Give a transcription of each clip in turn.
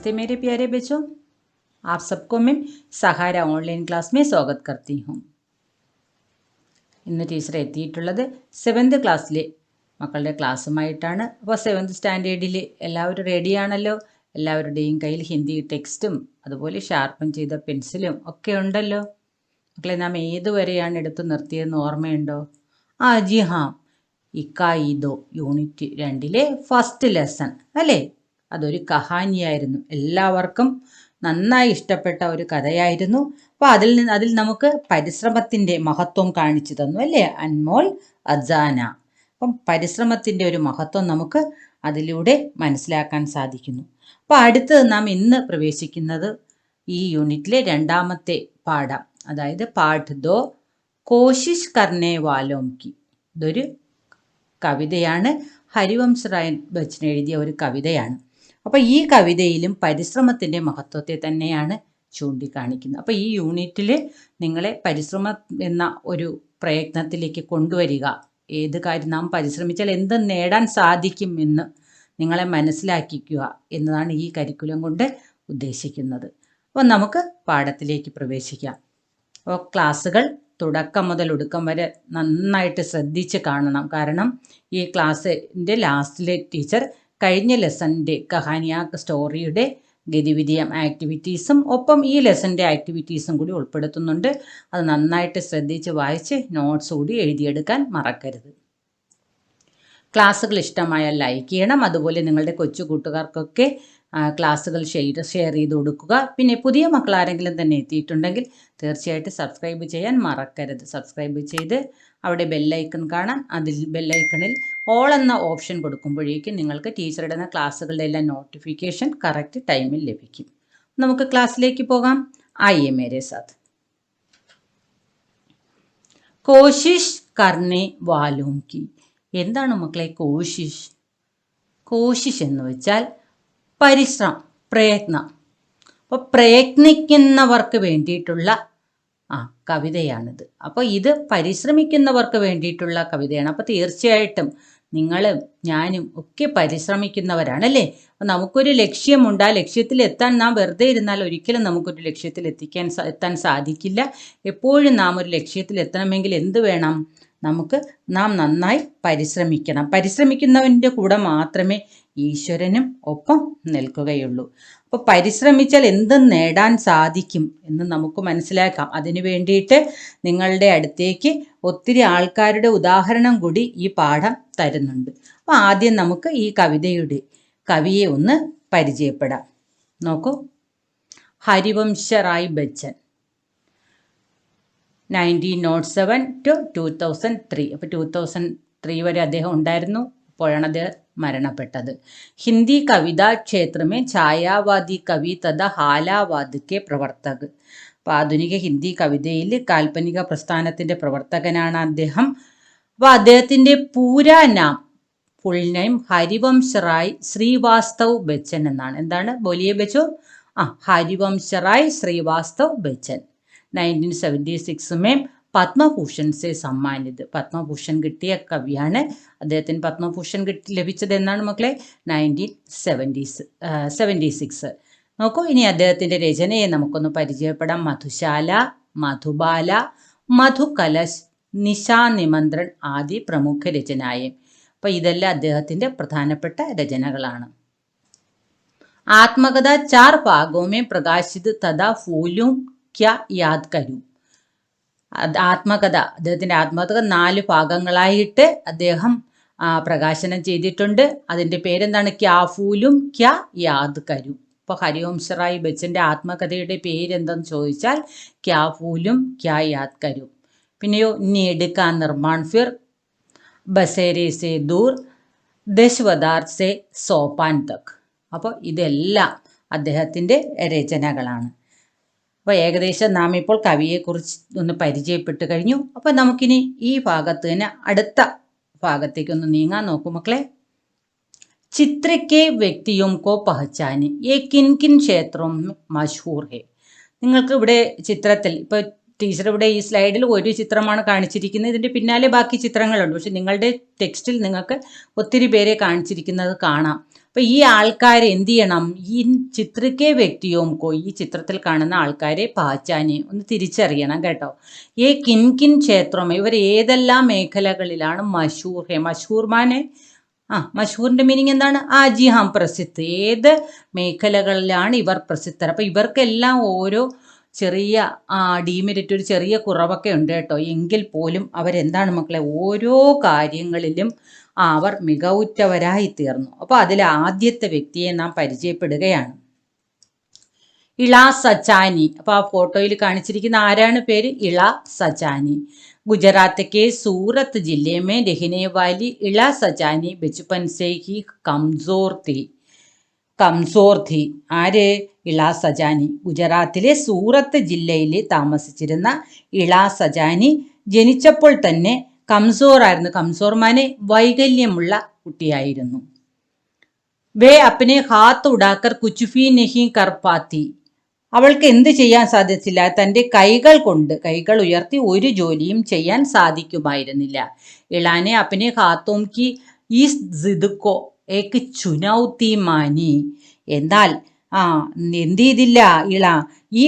नमस्ते मेरे प्यारे बच्चों, आप सबको मैं സഹാര ഓൺലൈൻ ക്ലാസ് में स्वागत करती हूँ. ഇന്ന് ടീച്ചർ എത്തിയിട്ടുള്ളത് 7th ക്ലാസ്സിലെ മക്കളുടെ ക്ലാസ്സുമായിട്ടാണ്. അപ്പോൾ 7th സ്റ്റാൻഡേർഡിൽ എല്ലാവരും റെഡിയാണല്ലോ. എല്ലാവരുടെയും കയ്യിൽ ഹിന്ദി ടെക്സ്റ്റും അതുപോലെ ഷാർപ്പൻ ചെയ്ത പെൻസിലും ഒക്കെ ഉണ്ടല്ലോ. മക്കളെ, നാം ഏതുവരെയാണ് എടുത്തു നിർത്തിയതെന്ന് ഓർമ്മയുണ്ടോ? ജി ഹാ, ഇക്കായിദോ യൂണിറ്റ് 2 ഫസ്റ്റ് ലെസൺ അല്ലേ? അതൊരു കഹാനിയായിരുന്നു. എല്ലാവർക്കും നന്നായി ഇഷ്ടപ്പെട്ട ഒരു കഥയായിരുന്നു. അപ്പോൾ അതിൽ നമുക്ക് പരിശ്രമത്തിൻ്റെ മഹത്വം കാണിച്ചു തന്നു അല്ലേ? അൻമോൾ അജാന. അപ്പം പരിശ്രമത്തിൻ്റെ ഒരു മഹത്വം നമുക്ക് അതിലൂടെ മനസ്സിലാക്കാൻ സാധിക്കുന്നു. അപ്പോൾ അടുത്തത് നാം ഇന്ന് പ്രവേശിക്കുന്നത് ഈ യൂണിറ്റിലെ 2ാമത്തെ പാഠം, അതായത് പാഠ് ദോ കോശിഷ് കർനെ വാലോം കി. ഇതൊരു കവിതയാണ്. ഹരിവംശ് റായ് ബച്ചൻ എഴുതിയ ഒരു കവിതയാണ്. അപ്പോൾ ഈ കവിതയിലും പരിശ്രമത്തിൻ്റെ മഹത്വത്തെ തന്നെയാണ് ചൂണ്ടിക്കാണിക്കുന്നത്. അപ്പോൾ ഈ യൂണിറ്റിൽ നിങ്ങളെ പരിശ്രമം എന്ന ഒരു പ്രയത്നത്തിലേക്ക് കൊണ്ടുവരിക. ഏത് കാര്യം നാം പരിശ്രമിച്ചാൽ എന്ത് നേടാൻ സാധിക്കും എന്ന് നിങ്ങളെ മനസ്സിലാക്കിക്കുക എന്നതാണ് ഈ കരിക്കുലം കൊണ്ട് ഉദ്ദേശിക്കുന്നത്. അപ്പോൾ നമുക്ക് പാഠത്തിലേക്ക് പ്രവേശിക്കാം. അപ്പോൾ ക്ലാസ്സുകൾ തുടക്കം മുതൽ ഒടുക്കം വരെ നന്നായിട്ട് ശ്രദ്ധിച്ച് കാണണം. കാരണം ഈ ക്ലാസ്സിൻ്റെ ലാസ്റ്റിലെ ടീച്ചർ കഴിഞ്ഞ ലെസൻ്റെ കഹാനിയ സ്റ്റോറിയുടെ ഗതിവിധിയും ആക്ടിവിറ്റീസും ഒപ്പം ഈ ലെസൻ്റെ ആക്ടിവിറ്റീസും കൂടി ഉൾപ്പെടുത്തുന്നുണ്ട്. അത് നന്നായിട്ട് ശ്രദ്ധിച്ച് വായിച്ച് നോട്ട്സ് കൂടി എഴുതിയെടുക്കാൻ മറക്കരുത്. ക്ലാസ്സുകൾ ഇഷ്ടമായാൽ ലൈക്ക് ചെയ്യണം. അതുപോലെ നിങ്ങളുടെ കൊച്ചു കൂട്ടുകാർക്കൊക്കെ ക്ലാസ്സുകൾ ഷെയർ ചെയ്ത് കൊടുക്കുക. പിന്നെ പുതിയ മക്കൾ ആരെങ്കിലും തന്നെ എത്തിയിട്ടുണ്ടെങ്കിൽ തീർച്ചയായിട്ടും സബ്സ്ക്രൈബ് ചെയ്യാൻ മറക്കരുത്. സബ്സ്ക്രൈബ് ചെയ്ത് അവിടെ ബെല്ലൈക്കൺ കാണാൻ, അതിൽ ബെല്ലൈക്കണിൽ ഓൾ എന്ന ഓപ്ഷൻ കൊടുക്കുമ്പോഴേക്കും നിങ്ങൾക്ക് ടീച്ചർ ഇടുന്ന ക്ലാസ്സുകളുടെ എല്ലാം നോട്ടിഫിക്കേഷൻ കറക്റ്റ് ടൈമിൽ ലഭിക്കും. നമുക്ക് ക്ലാസ്സിലേക്ക് പോകാം. ആയിയെ മേരെ സാത്ത്. കോശിഷ് കർനെ വാലോം കി. എന്താണ് മക്കളെ കോശിഷ്? കോശിഷ് എന്ന് വെച്ചാൽ പരിശ്രമം, പ്രയത്നം. അപ്പോൾ പ്രയത്നിക്കുന്നവർക്ക് വേണ്ടിയിട്ടുള്ള കവിതയാണിത്. അപ്പോൾ ഇത് പരിശ്രമിക്കുന്നവർക്ക് വേണ്ടിയിട്ടുള്ള കവിതയാണ്. അപ്പോൾ തീർച്ചയായിട്ടും നിങ്ങളും ഞാനും ഒക്കെ പരിശ്രമിക്കുന്നവരാണല്ലേ. അപ്പോൾ നമുക്കൊരു ലക്ഷ്യമുണ്ട്. ആ ലക്ഷ്യത്തിൽ എത്താൻ നാം വെറുതെ ഇരുന്നാൽ ഒരിക്കലും നമുക്കൊരു ലക്ഷ്യത്തിൽ എത്താൻ സാധിക്കില്ല. എപ്പോഴും നാം ഒരു ലക്ഷ്യത്തിൽ എത്തണമെങ്കിൽ എന്ത് വേണം? നാം നന്നായി പരിശ്രമിക്കണം. പരിശ്രമിക്കുന്നവൻ്റെ കൂടെ മാത്രമേ ഈശ്വരനും ഒപ്പം നിൽക്കുകയുള്ളൂ. അപ്പോൾ പരിശ്രമിച്ചാൽ എന്തും നേടാൻ സാധിക്കും എന്ന് നമുക്ക് മനസ്സിലാക്കാം. അതിനു വേണ്ടിയിട്ട് നിങ്ങളുടെ അടുത്തേക്ക് ഒത്തിരി ആൾക്കാരുടെ ഉദാഹരണം കൂടി ഈ പാഠം തരുന്നുണ്ട്. അപ്പോൾ ആദ്യം നമുക്ക് ഈ കവിതയുടെ കവിയെ ഒന്ന് പരിചയപ്പെടാം. നോക്കൂ, ഹരിവംശ് റായ് ബച്ചൻ 1907 to 2003. അപ്പോൾ 2003 വരെ അദ്ദേഹം ഉണ്ടായിരുന്നു. അപ്പോഴാണ് അദ്ദേഹം മരണപ്പെട്ടത്. ഹിന്ദി കവിതാ ക്ഷേത്രമേ ഛായാവാദി കവി തഥാ ഹാലാവാദ് കെ പ്രവർത്തക്. അപ്പോൾ ആധുനിക ഹിന്ദി കവിതയിൽ കാൽപ്പനിക പ്രസ്ഥാനത്തിൻ്റെ പ്രവർത്തകനാണ് അദ്ദേഹം. അപ്പോൾ അദ്ദേഹത്തിൻ്റെ പൂരാനാം ഫുൾ നെയിം ഹരിവംശ് റായ് ശ്രീവാസ്തവ് ബച്ചൻ എന്നാണ്. എന്താണ്? ബോലിയെ ബച്ചോ. ഹരിവംശ് റായ് ശ്രീവാസ്തവ് ബച്ചൻ 1976 में പത്മഭൂഷൺ സെ സമ്മാനിത്. പത്മഭൂഷൺ കിട്ടിയ കവിയാണ്. അദ്ദേഹത്തിന് പത്മഭൂഷൺ ലഭിച്ചത് എന്നാണ് മക്കളെ? 1976. നോക്കൂ, ഇനി അദ്ദേഹത്തിൻ്റെ രചനയെ നമുക്കൊന്ന് പരിചയപ്പെടാം. മധുശാല, മധുബാല, മധുകലശ്, നിശാ നിമന്ത്രൺ ആദി പ്രമുഖ രചനായും. അപ്പോൾ ഇതെല്ലാം അദ്ദേഹത്തിൻ്റെ പ്രധാനപ്പെട്ട രചനകളാണ്. ആത്മകഥ 4 ഭാഗോं में പ്രകാശിത് തഥാ ഫൂലും ക്യാ യാദ് കരൂ. അദ്ദേഹത്തിൻ്റെ ആത്മകഥ 4 ഭാഗങ്ങളായിട്ട് അദ്ദേഹം പ്രകാശനം ചെയ്തിട്ടുണ്ട്. അതിൻ്റെ പേരെന്താണ്? ക്യാ ഫൂലും ക്യാ യാദ് കരൂ. ഇപ്പോൾ ഹരിവംശ് റായ് ബച്ചൻ്റെ ആത്മകഥയുടെ പേരെന്തെന്ന് ചോദിച്ചാൽ ക്യാ ഫൂലും ക്യാ യാദ് കരൂ. പിന്നെയോ നേടുക്കാ നിർമ്മാൺ ഫിർ, ബസേരെ സെ ദൂർ, ദശവതാർ സെ സോപാൻ തക്. അപ്പോൾ ഇതെല്ലാം അദ്ദേഹത്തിൻ്റെ രചനകളാണ്. അപ്പോൾ ഏകദേശം നാം ഇപ്പോൾ കവിയെക്കുറിച്ച് ഒന്ന് പരിചയപ്പെട്ട് കഴിഞ്ഞു. അപ്പോൾ നമുക്കിനി ഈ ഭാഗത്ത് തന്നെ അടുത്ത ഭാഗത്തേക്കൊന്ന് നീങ്ങാൻ നോക്കും മക്കളെ. ചിത്രയ്ക്ക് വ്യക്തിയും കോ പഹച്ചാന് യേ കിൻ കിൻ ക്ഷേത്രം മഷൂർ ഹെ. നിങ്ങൾക്ക് ഇവിടെ ചിത്രത്തിൽ ഇപ്പോൾ ടീച്ചർ ഇവിടെ ഈ സ്ലൈഡിൽ ഒരു ചിത്രമാണ് കാണിച്ചിരിക്കുന്നത്. ഇതിൻ്റെ പിന്നാലെ ബാക്കി ചിത്രങ്ങളുണ്ട്. പക്ഷെ നിങ്ങളുടെ ടെക്സ്റ്റിൽ നിങ്ങൾക്ക് ഒത്തിരി പേരെ കാണിച്ചിരിക്കുന്നത് കാണാം. അപ്പം ഈ ആൾക്കാരെ എന്ത് ചെയ്യണം, ഈ ചിത്രക്കെ വ്യക്തിയോംകോ, ഈ ചിത്രത്തിൽ കാണുന്ന ആൾക്കാരെ പഹച്ചാനെ ഒന്ന് തിരിച്ചറിയണം കേട്ടോ. ഈ കിൻ കിൻ ക്ഷേത്രം, ഇവർ ഏതെല്ലാം മേഖലകളിലാണ് മഷൂർ ഹെ. മഷൂർ മാനെ മഷൂറിന്റെ മീനിങ് എന്താണ്? ജി ഹാം പ്രസിദ്ധ്. ഏത് മേഖലകളിലാണ് ഇവർ പ്രസിദ്ധർ. അപ്പം ഇവർക്കെല്ലാം ഓരോ ചെറിയ ഡീമെരിറ്റ്, ഒരു ചെറിയ കുറവൊക്കെ ഉണ്ട് കേട്ടോ. എങ്കിൽ പോലും അവരെന്താണ് മക്കളെ, ഓരോ കാര്യങ്ങളിലും അവർ മികവുറ്റവരായി തീർന്നു. അപ്പോൾ അതിൽ ആദ്യത്തെ വ്യക്തിയെ നാം പരിചയപ്പെടുകയാണ്, ഇള സച്ചാനി. അപ്പോൾ ആ ഫോട്ടോയിൽ കാണിച്ചിരിക്കുന്ന ആരാണ്? പേര് ഇള സച്ചാനി. गुजरात के सूरत जिले में रहने वाली इला सचानी बचपन से ही കംസോർ थी. ആര്? ഇള സജാനി. ഗുജറാത്തിലെ സൂറത്ത് ജില്ലയിൽ താമസിച്ചിരുന്ന ഇള സജാനി ജനിച്ചപ്പോൾ തന്നെ കംസോർ ആയിരുന്നു. കംസോർ മാനെ വൈകല്യമുള്ള കുട്ടിയായിരുന്നു. വേ അപ്പനെ ഹാത്ത് ഉടാക്കർ കുച്ച് ഭി നഹീ കർ പാത്തി. അവൾക്ക് എന്ത് ചെയ്യാൻ സാധിച്ചില്ല? തൻ്റെ കൈകൾ ഉയർത്തി ഒരു ജോലിയും ചെയ്യാൻ സാധിക്കുമായിരുന്നില്ല. ഇളാനെ അപ്പനെ ഹാത്തോം കി ഈ സിദ്ക്കോ ഏക്ക് ചുനൗത്തി മാനി. എന്നാൽ എന്ത് ചെയ്തില്ല ഇള? ഈ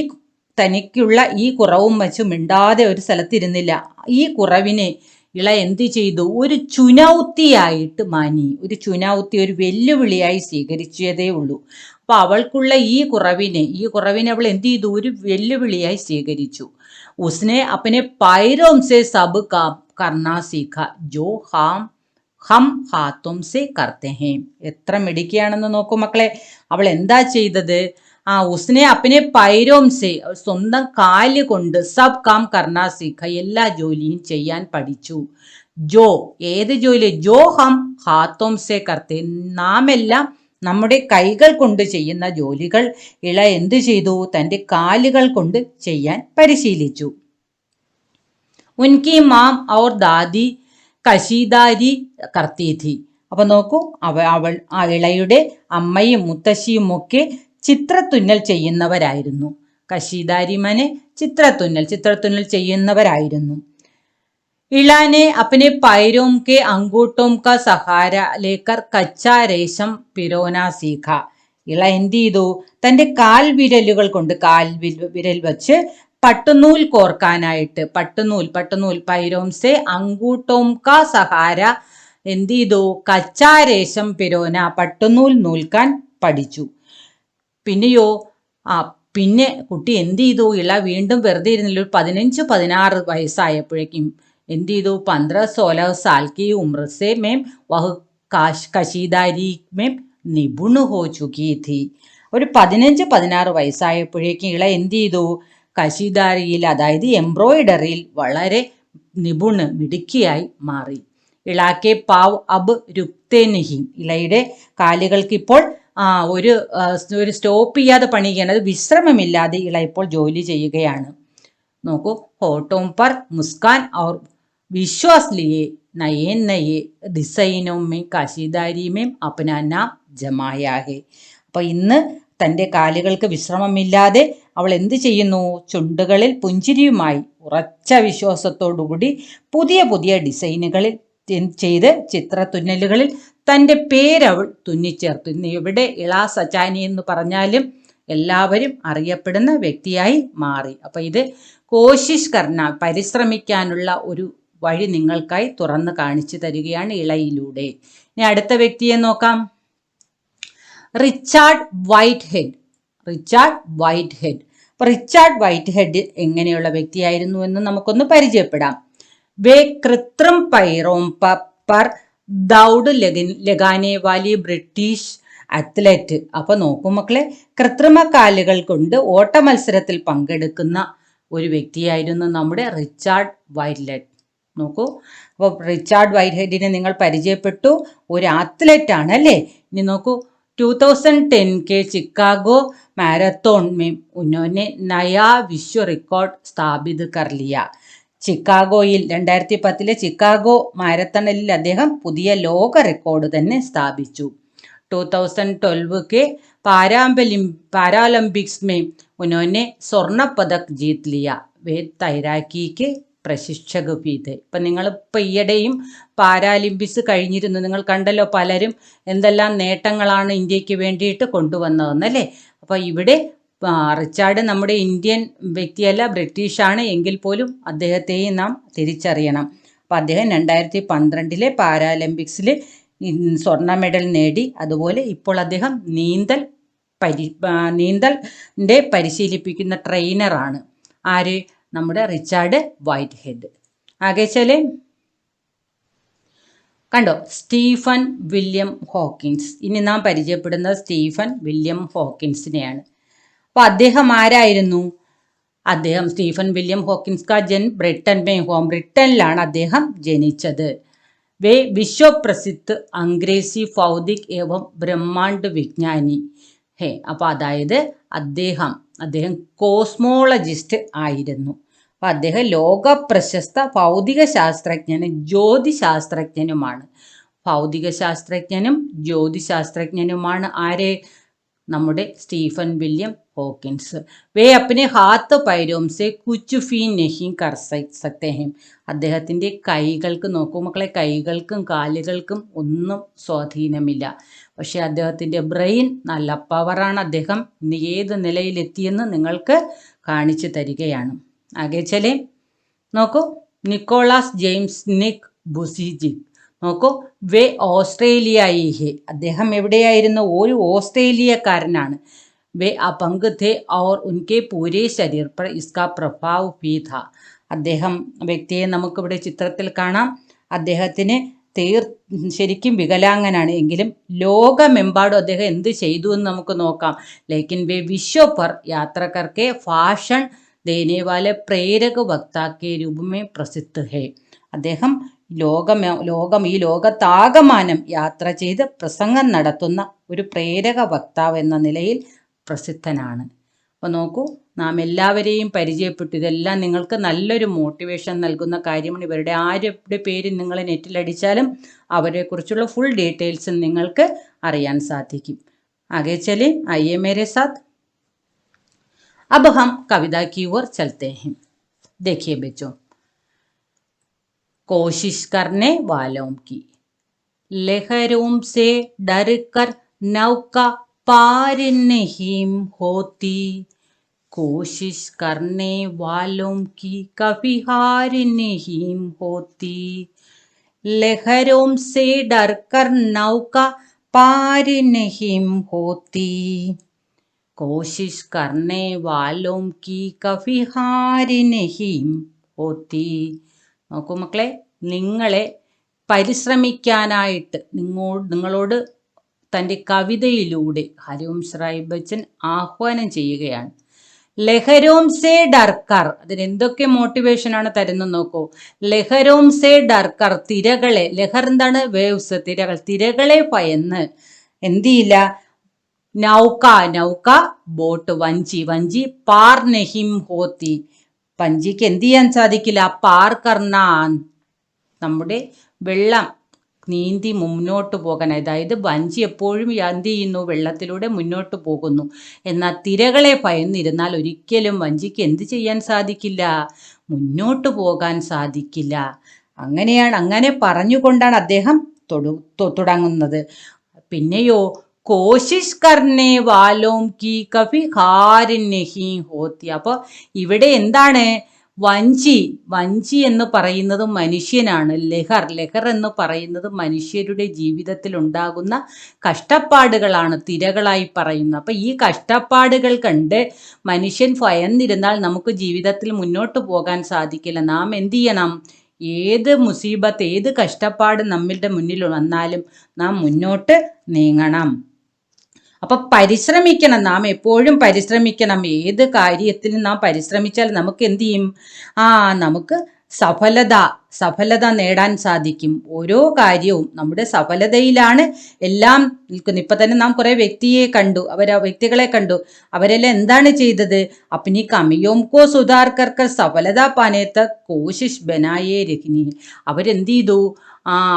തനിക്കുള്ള ഈ കുറവും വെച്ച് മിണ്ടാതെ ഒരു സ്ഥലത്തിരുന്നില്ല. ഈ കുറവിനെ ഇള എന്ത് ചെയ്തു? ഒരു ചുനൗത്തിയായിട്ട് മാനി. ഒരു ചുനൗത്തി, ഒരു വെല്ലുവിളിയായി സ്വീകരിച്ചതേ ഉള്ളൂ. അപ്പൊ അവൾക്കുള്ള ഈ കുറവിനെ അവൾ എന്ത് ചെയ്തു? ഒരു വെല്ലുവിളിയായി സ്വീകരിച്ചു. ഉസ്നെ അപ്പനെ പൈരോം സെ സബ് കാം കർണാ സീഖ ജോ ഹം ഹാത്തോം സെ കർത്തെ ഹേ. എത്ര മിടുക്കിയാണെന്ന് നോക്കൂ മക്കളെ. അവൾ എന്താ ചെയ്തത്? ഉസ്നെ അപ്പനെ പൈരോം സെ, സ്വന്തം കാല് കൊണ്ട്, സബ് കാം കർണാ സീഖ, എല്ലാ ജോലിയും ചെയ്യാൻ പഠിച്ചു. ജോ, ഏത് ജോലി? ജോ ഹം ഹാത്തോം സെ കർത്തെ, നാം എല്ലാം നമ്മുടെ കൈകൾ കൊണ്ട് ചെയ്യുന്ന ജോലികൾ ഇള എന്ത് ചെയ്തു? തൻ്റെ കാലുകൾ കൊണ്ട് ചെയ്യാൻ പരിശീലിച്ചു. ഉൻകി മാം ഔർ ദാദി കശീദാരി കർത്തി ഥി. അപ്പൊ നോക്കൂ, അവൾ ഇളയുടെ അമ്മയും മുത്തശ്ശിയും ഒക്കെ ചിത്രത്തുന്നൽ ചെയ്യുന്നവരായിരുന്നു. കശീദാരി മനെ ചിത്രത്തുന്നൽ ചെയ്യുന്നവരായിരുന്നു. ഇളാനെ അപ്പനെ പൈരോം കെ അങ്കൂട്ടോം കാ സഹാര ലേക്കർ കച്ചാ രേശം പിരോന സീഖ. ഇള എന്ത് ചെയ്തു? തൻ്റെ കാൽവിരലുകൾ കൊണ്ട്, വിരൽ വച്ച് പട്ടുനൂൽ കോർക്കാനായിട്ട്, പട്ടുനൂൽ പൈരോം സെ അങ്കൂട്ടോം കാ സഹാര എന്ത് ചെയ്തു? കച്ചാ രേശം പിരോന, പട്ടുനൂൽ നൂൽക്കാൻ പഠിച്ചു. പിന്നെയോ പിന്നെ കുട്ടി എന്ത് ചെയ്തു? ഇള വീണ്ടും വെറുതെ ഇരുന്നില്ല. ഒരു 15-16 വയസ്സായപ്പോഴേക്കും എന്ത് ചെയ്തു? 15-16 साल की उम्र से में वह കശീദാരി में നിപുൺ ഹോ ചുക്കി थी. ഒരു 15-16 വയസ്സായപ്പോഴേക്കും ഇള എന്ത് ചെയ്തു? കശീദാരിയിൽ, അതായത് എംബ്രോയിഡറിയിൽ വളരെ മിടുക്കിയായി മാറി. ഇളാക്കെ പാവ് അബ് രുക്തേ നഹി. ഇളയുടെ കാലുകൾക്ക് ഇപ്പോൾ ഒരു സ്റ്റോപ്പ് ചെയ്യാതെ പണിയുകയാണ്. അത് വിശ്രമമില്ലാതെ ഇള ഇപ്പോൾ ജോലി ചെയ്യുകയാണ്. നോക്കൂ, ഹോട്ടോം പർ മുസ്കാൻ ഔർ വിശ്വാസ് ലിയെ നയേ ഡിസൈനോ മേ കശീദാരി മേം അപ്നാ നാം ജമായാ ഹെ. അപ്പൊ ഇന്ന് തൻ്റെ കാലുകൾക്ക് വിശ്രമമില്ലാതെ അവൾ എന്ത് ചെയ്യുന്നു? ചുണ്ടുകളിൽ പുഞ്ചിരിയുമായി ഉറച്ച വിശ്വാസത്തോടുകൂടി പുതിയ ഡിസൈനുകളിൽ ചെയ്ത് ചിത്രത്തുന്നലുകളിൽ തൻ്റെ പേരവൾ തുന്നിച്ചേർത്തു. ഇന്ന് എവിടെ ഇള സച്ചാനി എന്ന് പറഞ്ഞാലും എല്ലാവരും അറിയപ്പെടുന്ന വ്യക്തിയായി മാറി. അപ്പൊ ഇത് കോശിഷ് കർണ, പരിശ്രമിക്കാനുള്ള ഒരു വഴി നിങ്ങൾക്കായി തുറന്ന് കാണിച്ചു തരികയാണ് ഇളയിലൂടെ. ഇനി അടുത്ത വ്യക്തിയെ നോക്കാം, റിച്ചാർഡ് വൈറ്റ് ഹെഡ്. അപ്പൊ റിച്ചാർഡ് വൈറ്റ് ഹെഡ് എങ്ങനെയുള്ള വ്യക്തിയായിരുന്നു എന്ന് നമുക്കൊന്ന് പരിചയപ്പെടാം. വേ കൃത്രിം പൈറോം പർ ദൗഡ് ലഗാനെ വാലി ബ്രിട്ടീഷ് അത്ലറ്റ്. അപ്പൊ നോക്കൂ മക്കളെ, കൃത്രിമ കാലുകൾ കൊണ്ട് ഓട്ട മത്സരത്തിൽ പങ്കെടുക്കുന്ന ഒരു വ്യക്തിയായിരുന്നു നമ്മുടെ റിച്ചാർഡ് വൈറ്റ് ഹെഡ്. നോക്കൂ, അപ്പോൾ റിച്ചാർഡ് വൈറ്റ് ഹെഡിനെ നിങ്ങൾ പരിചയപ്പെട്ടു, ഒരു അത്ലറ്റ് ആണ് അല്ലേ. ഇനി നോക്കൂ, 2010 के चिकागो मैराथन में उन्होंने नया विश्व रिकॉर्ഡ് स्थापित कर लिया. ചിക്കാഗോയിൽ 2010 ചിക്കാഗോ മാരത്തണിൽ അദ്ദേഹം പുതിയ ലോക റെക്കോർഡ് തന്നെ സ്ഥാപിച്ചു. 2012 के पैरालंपिक्स में उन्होंने स्वर्ण पदक जीत लिया. वे तैराकी के പ്രശിക്ഷക भी थे. ഇപ്പം നിങ്ങളിപ്പോൾ ഈയിടെയും പാരാലിമ്പിക്സ് കഴിഞ്ഞിരുന്നു. നിങ്ങൾ കണ്ടല്ലോ പലരും എന്തെല്ലാം നേട്ടങ്ങളാണ് ഇന്ത്യക്ക് വേണ്ടിയിട്ട് കൊണ്ടുവന്നതെന്നല്ലേ. അപ്പോൾ ഇവിടെ റിച്ചാർഡ് നമ്മുടെ ഇന്ത്യൻ വ്യക്തിയല്ല, ബ്രിട്ടീഷാണ്. എങ്കിൽ പോലും അദ്ദേഹത്തെയും നാം തിരിച്ചറിയണം. അപ്പോൾ അദ്ദേഹം 2012 പാരാലിമ്പിക്സിൽ സ്വർണ്ണ മെഡൽ നേടി. അതുപോലെ ഇപ്പോൾ അദ്ദേഹം നീന്തലിൻ്റെ പരിശീലിപ്പിക്കുന്ന ട്രെയിനറാണ്. ആര്? നമ്മുടെ റിച്ചാർഡ് വൈറ്റ് ഹെഡ്. ആകെ ചലേ. കണ്ടോ, സ്റ്റീഫൻ വില്യം ഹോക്കിൻസ്. ഇനി നാം പരിചയപ്പെടുന്നത് സ്റ്റീഫൻ വില്യം ഹോക്കിൻസിനെയാണ്. അപ്പോൾ അദ്ദേഹം ആരായിരുന്നു? അദ്ദേഹം സ്റ്റീഫൻ വില്യം ഹോക്കിൻസ് കാ ജൻ ബ്രിട്ടൻ മേ ഹോം. ബ്രിട്ടനിലാണ് അദ്ദേഹം ജനിച്ചത്. വേ വിശ്വപ്രസിദ്ധ അംഗ്രേസി ഭൗതിക് ഏവം ബ്രഹ്മാണ്ഡ് വിജ്ഞാനി ഹേ. അപ്പോൾ അതായത് അദ്ദേഹം കോസ്മോളജിസ്റ്റ് ആയിരുന്നു. അപ്പോൾ അദ്ദേഹം ലോകപ്രശസ്ത ഭൗതിക ശാസ്ത്രജ്ഞനും ജ്യോതിശാസ്ത്രജ്ഞനുമാണ്. ഭൗതിക ശാസ്ത്രജ്ഞനും ജ്യോതിശാസ്ത്രജ്ഞനുമാണ് ആര്? നമ്മുടെ സ്റ്റീഫൻ വില്യം ഹോക്കിൻസ്. വേ അപ്പനെ ഹാത്ത് പൈരോം സെ കുച്ച് ഫീ നഹീം കർ സക്തേ ഹൈം. അദ്ദേഹത്തിൻ്റെ കൈകൾക്ക് നോക്കൂ മക്കളെ, കൈകൾക്കും കാലുകൾക്കും ഒന്നും സ്വാധീനമില്ല. പക്ഷേ അദ്ദേഹത്തിൻ്റെ ബ്രെയിൻ നല്ല പവറാണ്. അദ്ദേഹം ഇന്ന് ഏത് നിലയിലെത്തിയെന്ന് നിങ്ങൾക്ക് കാണിച്ചു തരികയാണ്. ആകെ ചലേ. നോക്കൂ, നിക്കോളാസ് ജെയിംസ് നിക് ബുസിജിക്. നോക്കൂ, വേ ഓസ്ട്രേലിയായി ഹെ. അദ്ദേഹം എവിടെയായിരുന്നു? ഒരു ഓസ്ട്രേലിയക്കാരനാണ്. വേ അപംഗ് थे और उनके पूरे शरीर पर इसका प्रभाव भी था. അദ്ദേഹം വ്യക്തിയെ നമുക്കിവിടെ ചിത്രത്തിൽ കാണാം. അദ്ദേഹത്തിന് ശരിക്കും വികലാംഗനാണ്. എങ്കിലും ലോകമെമ്പാടും അദ്ദേഹം എന്ത് ചെയ്തു എന്ന് നമുക്ക് നോക്കാം. ലേക്കിൻ വേ വിശ്വ പർ യാത്ര കർക്കെ ഭാഷൺ ദേനെ വാലെ പ്രേരക വക്താ കെ രൂപ മേ പ്രസിദ്ധ ഹേ. അദ്ദേഹം ഈ ലോകത്താകമാനം യാത്ര ചെയ്ത് പ്രസംഗം നടത്തുന്ന ഒരു പ്രേരക വക്താവ് എന്ന നിലയിൽ പ്രസിദ്ധനാണ്. അപ്പോൾ നോക്കൂ, നാം എല്ലാവരെയും പരിചയപ്പെട്ടു. ഇതെല്ലാം നിങ്ങൾക്ക് നല്ലൊരു മോട്ടിവേഷൻ നൽകുന്ന കാര്യമാണ്. ഇവരുടെ ആരുടെ പേര് നിങ്ങൾ നെറ്റിലടിച്ചാലും അവരെക്കുറിച്ചുള്ള ഫുൾ ഡീറ്റെയിൽസും നിങ്ങൾക്ക് അറിയാൻ സാധിക്കും. ആകെ ചലേ, ആइए मेरे साथ. अब हम कविता की ओर चलते हैं. देखिए बच्चों, कोशिश करने वालों की. लहरों से डर कर नौका पार नहीं होती. कोशिश करने वालों की कभी हार नहीं होती. लहरों से डर कर नौका पार नहीं होती. कोशिश करने वालों की कभी हार नहीं होती. നോക്കൂ മക്കളെ, നിങ്ങളെ പരിശ്രമിക്കാനായിട്ട് നിങ്ങളോട് തൻ്റെ കവിതയിലൂടെ ഹരിവംശ് റായ് ബച്ചൻ ആഹ്വാനം ചെയ്യുകയാണ്. ലഹരോം സേ ഡർക്കർ. അതിനെന്തൊക്കെ മോട്ടിവേഷനാണ് തരുന്നത് നോക്കൂ. ലഹരോം സേ ഡർക്കർ, തിരകളെ. ലഹർ എന്താണ്? വേവ്സ്, തിരകൾ. തിരകളെ ഭയന്ന് എന്ത് ചെയ്യില്ല? നൗക ബോട്ട്, വഞ്ചി. പാർ നഹിം ഹോത്തി, വഞ്ചിക്ക് എന്ത് ചെയ്യാൻ സാധിക്കില്ല? പാർ കർണ, നമ്മുടെ വെള്ളം നീന്തി മുന്നോട്ട് പോകാൻ. അതായത് വഞ്ചി എപ്പോഴും എന്ത് ചെയ്യുന്നു? വെള്ളത്തിലൂടെ മുന്നോട്ട് പോകുന്നു. എന്നാൽ തിരകളെ ഭയന്നിരുന്നാൽ ഒരിക്കലും വഞ്ചിക്ക് എന്ത് ചെയ്യാൻ സാധിക്കില്ല? മുന്നോട്ട് പോകാൻ സാധിക്കില്ല. അങ്ങനെ പറഞ്ഞുകൊണ്ടാണ് അദ്ദേഹം തുടങ്ങുന്നത്. പിന്നെയോ, കോശിഷ് കർണേ വാലോം കി കഭി ഹാർ നഹീ ഹോത്തി. അപ്പോൾ ഇവിടെ എന്താണ്? വഞ്ചി എന്ന് പറയുന്നത് മനുഷ്യനാണ്. ലഹർ എന്ന് പറയുന്നത് മനുഷ്യരുടെ ജീവിതത്തിൽ ഉണ്ടാകുന്ന കഷ്ടപ്പാടുകളാണ് തിരകളായി പറയുന്നത്. അപ്പം ഈ കഷ്ടപ്പാടുകൾ കണ്ട് മനുഷ്യൻ ഭയന്നിരുന്നാൽ നമുക്ക് ജീവിതത്തിൽ മുന്നോട്ട് പോകാൻ സാധിക്കില്ല. നാം എന്ത് ചെയ്യണം? ഏത് മുസീബത്ത്, ഏത് കഷ്ടപ്പാട് നമ്മളുടെ മുന്നിൽ വന്നാലും നാം മുന്നോട്ട് നീങ്ങണം. അപ്പം പരിശ്രമിക്കണം. നാം എപ്പോഴും പരിശ്രമിക്കണം. ഏത് കാര്യത്തിനും നാം പരിശ്രമിച്ചാൽ നമുക്ക് എന്ത് ചെയ്യും? നമുക്ക് സഫലത നേടാൻ സാധിക്കും. ഓരോ കാര്യവും നമ്മുടെ സഫലതയിലാണ് എല്ലാം നിൽക്കുന്നത്. ഇപ്പൊ തന്നെ നാം കുറെ വ്യക്തികളെ കണ്ടു. അവരെല്ലാം എന്താണ് ചെയ്തത്? അപ്നി കമിയോം കോ സുധാർ കർ സഫലത പാനെ തക് കോശിഷ് ബനായേ രഖ്നി. അവരെന്ത് ചെയ്തു?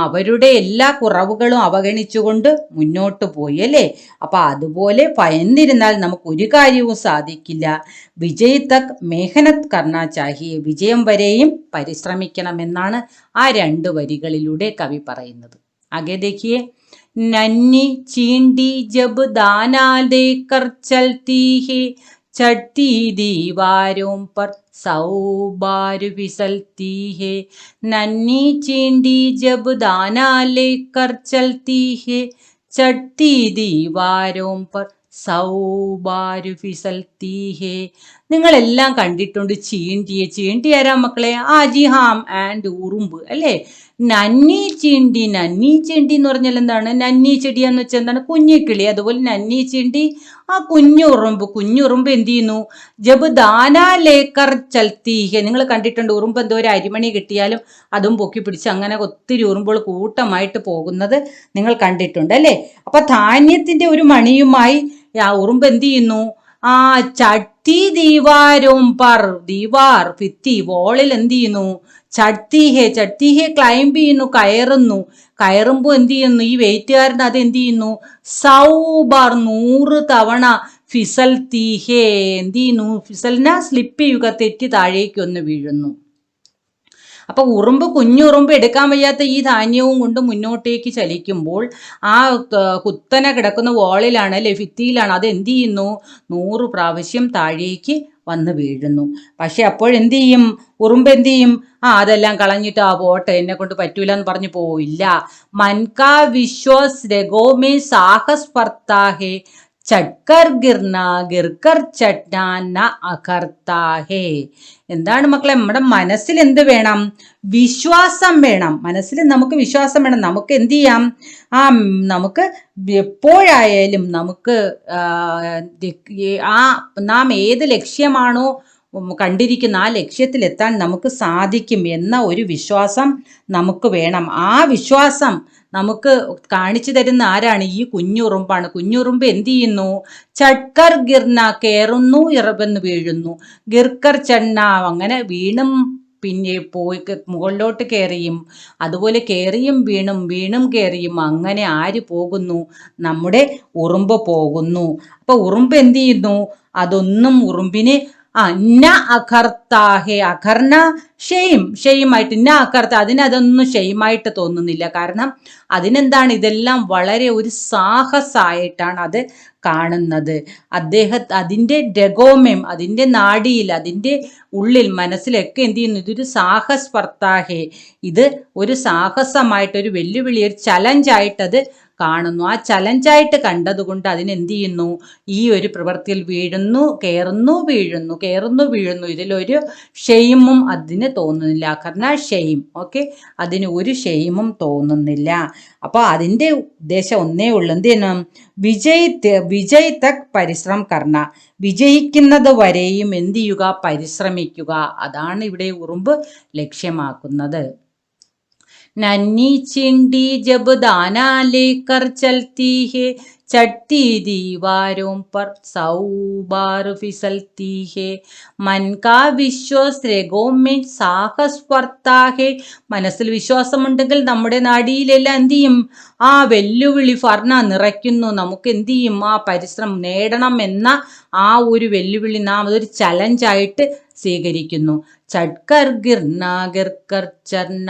അവരുടെ എല്ലാ കുറവുകളും അവഗണിച്ചുകൊണ്ട് മുന്നോട്ട് പോയി അല്ലേ? അപ്പൊ അതുപോലെ ഭയന്നിരുന്നാൽ നമുക്ക് ഒരു കാര്യവും സാധിക്കില്ല. വിജയ് തക് മേഹനത് കർണ ചാഹിയെ. വിജയം വരെയും പരിശ്രമിക്കണമെന്നാണ് ആ 2 വരികളിലൂടെ കവി പറയുന്നത്. ആകെ देखिए, നന്നി ചീണ്ടി ജബ് ദാനാ ദേക്കർ ചൽത്തി ഹേ ചढ़ती दीवारों पर 100 बार फिसलती है. नन्ही चींटी जब दाना लेकर चलती है चढ़ती दीवारों पर 100 बार फिसलती है. നിങ്ങളെല്ലാം കണ്ടിട്ടുണ്ട് ചീണ്ടി ആരാ മക്കളെ? ജി ഹാം ആൻഡ് ഉറുമ്പ് അല്ലേ? നന്നി ചീണ്ടി എന്ന് പറഞ്ഞാൽ എന്താണ്? നന്നി ചെടി എന്ന് വെച്ചാൽ എന്താണ്? കുഞ്ഞിക്കിളി. അതുപോലെ നന്നി ചീണ്ടി കുഞ്ഞുറുമ്പ് എന്ത് ചെയ്യുന്നു? ജബ് ദാനാ ലേക്കർ ചൽത്തീഹെ. നിങ്ങൾ കണ്ടിട്ടുണ്ട് ഉറുമ്പ് എന്തോ ഒരു അരിമണി കിട്ടിയാലും അതും പൊക്കി പിടിച്ച് അങ്ങനെ ഒത്തിരി ഉറുമ്പുകൾ കൂട്ടമായിട്ട് പോകുന്നത് നിങ്ങൾ കണ്ടിട്ടുണ്ട് അല്ലേ? അപ്പൊ ധാന്യത്തിന്റെ ഒരു മണിയുമായി ആ ഉറുമ്പ് എന്ത് ചെയ്യുന്നു? ചട്ടി ദീവാരോം പർ. ദീവാർ ഭിത്തി വോളിൽ എന്ത് ചെയ്യുന്നു? ചട്ടിഹെ ക്ലൈംബ് ചെയ്യുന്നു, കയറുമ്പോ എന്ത് ചെയ്യുന്നു? ഈ വെയിറ്റുകാരൻ അത് എന്ത് ചെയ്യുന്നു? 100 ബാർ 100 തവണ ഫിസൽത്തീഹെ എന്ത് ചെയ്യുന്നു? ഫിസലിന സ്ലിപ്പ് ചെയ്യുക, തെറ്റി താഴേക്ക് ഒന്ന് വീഴുന്നു. അപ്പൊ കുഞ്ഞുറുമ്പ് എടുക്കാൻ വയ്യാത്ത ഈ ധാന്യവും കൊണ്ട് മുന്നോട്ടേക്ക് ചലിക്കുമ്പോൾ ആ കുത്തനെ കിടക്കുന്ന വോളിലാണ് അല്ലെ, ഭിത്തിയിലാണ്. അത് എന്ത് ചെയ്യുന്നു? 100 പ്രാവശ്യം താഴേക്ക് വന്ന് വീഴുന്നു. പക്ഷെ അപ്പോഴെന്ത് ചെയ്യും? ഉറുമ്പ് എന്ത് ചെയ്യും? അതെല്ലാം കളഞ്ഞിട്ട് പോട്ടെ, എന്നെ കൊണ്ട് പറ്റൂല എന്ന് പറഞ്ഞു പോയില്ല. മൻകാ വിശ്വാസ് രഗോമേ സാഹസ് പർത്താഹേ ചട്കർ ഗിർന ഗിർക്കർ ചട്ന അകർത്താഹേ. എന്താണ് മക്കളെ? നമ്മുടെ മനസ്സിൽ എന്ത് വേണം? വിശ്വാസം വേണം. മനസ്സിൽ നമുക്ക് വിശ്വാസം വേണം. നമുക്ക് എന്ത് ചെയ്യാം? നമുക്ക് എപ്പോഴായാലും നമുക്ക് നാം ഏത് ലക്ഷ്യമാണോ കണ്ടിരിക്കുന്ന ആ ലക്ഷ്യത്തിലെത്താൻ നമുക്ക് സാധിക്കും എന്ന ഒരു വിശ്വാസം നമുക്ക് വേണം. ആ വിശ്വാസം നമുക്ക് കാണിച്ചു തരുന്ന ആരാണ്? ഈ കുഞ്ഞുറുമ്പാണ്. കുഞ്ഞുറുമ്പ് എന്ത് ചെയ്യുന്നു? ചട്കർ ഗിർന കയറുന്നു, ഇറവെന്ന് വീഴുന്നു. ഗിർക്കർ ചെണ്ണ അങ്ങനെ വീണും പിന്നെ പോയി മുകളിലോട്ട് കയറിയും അതുപോലെ കയറിയും വീണും കയറിയും അങ്ങനെ ആര് പോകുന്നു? നമ്മുടെ ഉറുമ്പ് പോകുന്നു. അപ്പൊ ഉറുമ്പ് എന്ത് ചെയ്യുന്നു? അതൊന്നും ഉറുമ്പിന് ന അഖർത്താഹെ. അഖർണ ഷെയിമായിട്ട് ന അഖർത്ത. അതിനതൊന്നും ഷെയിമായിട്ട് തോന്നുന്നില്ല. കാരണം അതിനെന്താണ്? ഇതെല്ലാം വളരെ ഒരു സാഹസമായിട്ടാണ് അത് കാണുന്നത്. അതിൻ്റെ രഗോമ്യം, അതിൻ്റെ നാഡിയിൽ, അതിൻ്റെ ഉള്ളിൽ, മനസ്സിലൊക്കെ എന്ത് ചെയ്യുന്നു? ഇതൊരു സാഹസ് പർത്താഹേ. ഇത് ഒരു സാഹസമായിട്ട്, ഒരു വെല്ലുവിളി, ഒരു ചലഞ്ചായിട്ടത് കാണുന്നു. ആ ചലഞ്ചായിട്ട് കണ്ടതുകൊണ്ട് അതിനെന്ത് ചെയ്യുന്നു? ഈ ഒരു പ്രവൃത്തിയിൽ കയറുന്നു വീഴുന്നു. ഇതിലൊരു ഷെയിമും അതിന് തോന്നുന്നില്ല. കാരണം ഷെയിം, ഓക്കെ, അതിന് ഒരു ഷെയിമും തോന്നുന്നില്ല. അപ്പൊ അതിൻ്റെ ഉദ്ദേശം ഒന്നേ ഉള്ളൂ. എന്ത് ചെയ്യണം? വിജയ് തക് പരിശ്രം കർണ. വിജയിക്കുന്നത് വരെയും എന്ത് ചെയ്യുക? പരിശ്രമിക്കുക. അതാണ് ഇവിടെ ഉറുമ്പ് ലക്ഷ്യമാക്കുന്നത്. നന്നി ചിണ്ടി ജബ് ദാന ലേക്കർ ചൽത്തി ഹേ ചട്ടി ദീവാരോം പർ 100 ബാർ ഫിസൽത്തി ഹേ. മൻ കാ വിശ്വാസ് രഗോമേ സാഹസ് പർത്താഹേ. മനസ്സിൽ വിശ്വാസമുണ്ടെങ്കിൽ നമ്മുടെ നാഡിയിലെല്ലാം എന്ത് ചെയ്യും? വെല്ലുവിളി ഫർണ നിറയ്ക്കുന്നു. നമുക്ക് എന്ത് ചെയ്യും? പരിശ്രമം നേടണം എന്ന ഒരു വെല്ലുവിളി നാം അതൊരു ചലഞ്ചായിട്ട് സ്വീകരിക്കുന്നു. ചട്കർ ഗിർന ഗിർക്കർ ചർണ